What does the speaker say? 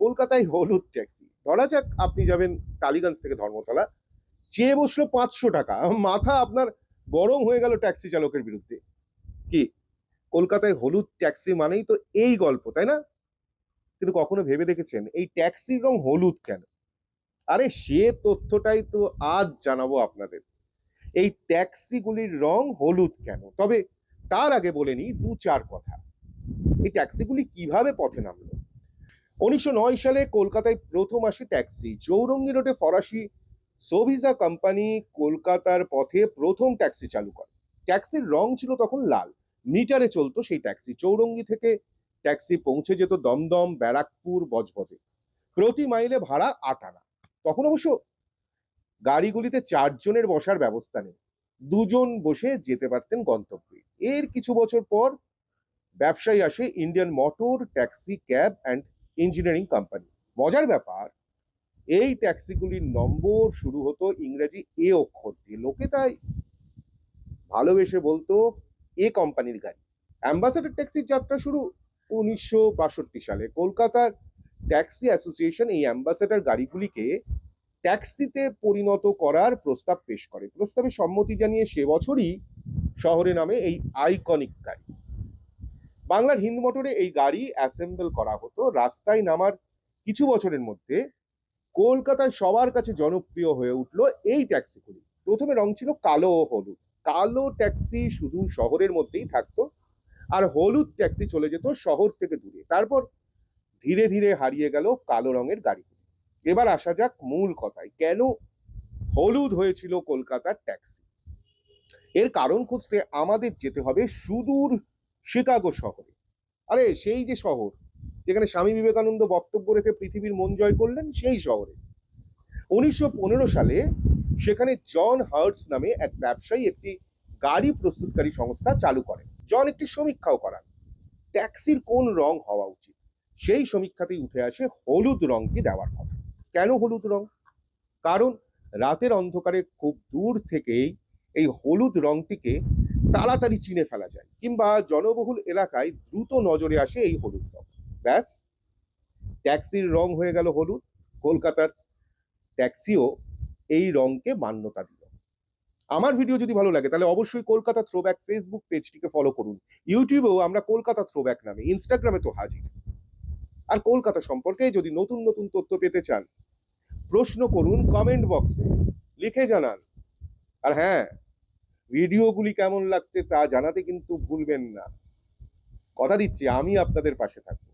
কলকাতায় হলুদ ট্যাক্সি, ধরা যাক আপনি যাবেন টালিগঞ্জ থেকে ধর্মতলা, চেয়ে বসলো 500 টাকা, মাথা আপনার গরম হয়ে গেল ট্যাক্সি চালকের বিরুদ্ধে। কি কলকাতায় হলুদ ট্যাক্সি মানেই তো এই গল্প, তাই না? কিন্তু কখনো ভেবে দেখেছেন এই ট্যাক্সির রং হলুদ কেন? আরে সে তথ্যটাই তো আজ জানাবো আপনাদের। এই ট্যাক্সিগুলির রং হলুদ কেন? তবে তার আগে বলে নিই দু চার কথা। এই ট্যাক্সিগুলি কিভাবে পথে নামলো? 1909 সালে কলকাতায় প্রথম আসে ট্যাক্সি। চৌরঙ্গি রোডে ফরাসি সোভিজা কোম্পানি কলকাতার পথে প্রথম ট্যাক্সি চালু করে। ট্যাক্সির রং ছিল তখন লাল, মিটারে চলতো সেই ট্যাক্সি। চৌরঙ্গি থেকে ট্যাক্সি পৌঁছে যেত দমদম, ব্যারাকপুর, বজবজে। প্রতি মাইলে ভাড়া 8 আনা। তখন অবশ্য গাড়িগুলিতে 4 জনের বসার ব্যবস্থা নেই, 2 জন বসে যেতে পারতেন গন্তব্যে। এর কিছু বছর পর ব্যবসায়ী আসে Indian motor taxi cab and engineering company. মজার ব্যাপার, এই ট্যাক্সিগুলির নম্বর শুরু হতো ইংরেজি এ অক্ষর দিয়ে। লোকে তাই ভালোবেসে বলতো এ কোম্পানির গাড়ি। অ্যাম্বাসেডর ট্যাক্সির যাত্রা শুরু 1962 সালে। কলকাতার ট্যাক্সি অ্যাসোসিয়েশন এই অ্যাম্বাসেডর গাড়িগুলিকে ট্যাক্সিতে পরিণত করার প্রস্তাব পেশ করে। প্রস্তাবে সম্মতি জানিয়ে সে বছরই শহরে নামে এই আইকনিক গাড়ি। বাংলার হিন্দ মোটরে এই গাড়ি অ্যাসেম্বল করা হতো। রাস্তায় নামার কিছু বছরের মধ্যে কলকাতায় সবার কাছে জনপ্রিয় হয়ে উঠলো এই ট্যাক্সিগুলি। প্রথমে রং ছিল কালো ও হলুদ। কালো ট্যাক্সি শুধু শহরের মধ্যেই থাকতো, আর হলুদ ট্যাক্সি চলে যেত শহর থেকে দূরে। তারপর ধীরে ধীরে হারিয়ে গেল কালো রঙের গাড়িগুলি। এবার আসা যাক মূল কথায়, কেন হলুদ হয়েছিল কলকাতার ট্যাক্সি। এর কারণ খুঁজতে আমাদের যেতে হবে সুদূর শিকাগো শহরে। আরে সেই যে শহর যেখানে স্বামী বিবেকানন্দ বক্তব্য রেখে পৃথিবীর মন জয় করলেন, সেই শহরে 1915 সালে সেখানে জন হার্টস নামে এক ব্যবসায়ী একটি গাড়ি প্রস্তুতকারী সংস্থা চালু করেন। জন একটি সমীক্ষাও করান ট্যাক্সির কোন রং হওয়া উচিত। সেই সমীক্ষাতেই উঠে আসে হলুদ রংটি দেওয়ার কথা। কেন হলুদ রং? কারণ রাতের অন্ধকারে খুব দূর থেকেই এই হলুদ রংটিকে তাড়াতাড়ি চিনে ফেলা যায়, কিংবা জনবহুল এলাকায় দ্রুত নজরে আসে এই হলুদ রং। ব্যাস, ট্যাক্সির রং হয়ে গেল হলুদ। কলকাতার ট্যাক্সিও এই রংকে মান্যতা দিল। আমার ভিডিও যদি ভালো লাগে তাহলে অবশ্যই কলকাতা থ্রোব্যাক ফেসবুক পেজটিকে ফলো করুন। ইউটিউবেও আমরা কলকাতা থ্রোব্যাক নামে, ইনস্টাগ্রামে তো হাজির। আর কলকাতা সম্পর্কে যদি নতুন নতুন তথ্য পেতে চান, প্রশ্ন করুন কমেন্ট বক্সে, লিখে জানান। আর হ্যাঁ, ভিডিওগুলি কেমন লাগছে তা জানাতে কিন্তু ভুলবেন না। কথা দিচ্ছি আমি আপনাদের পাশে থাকবো।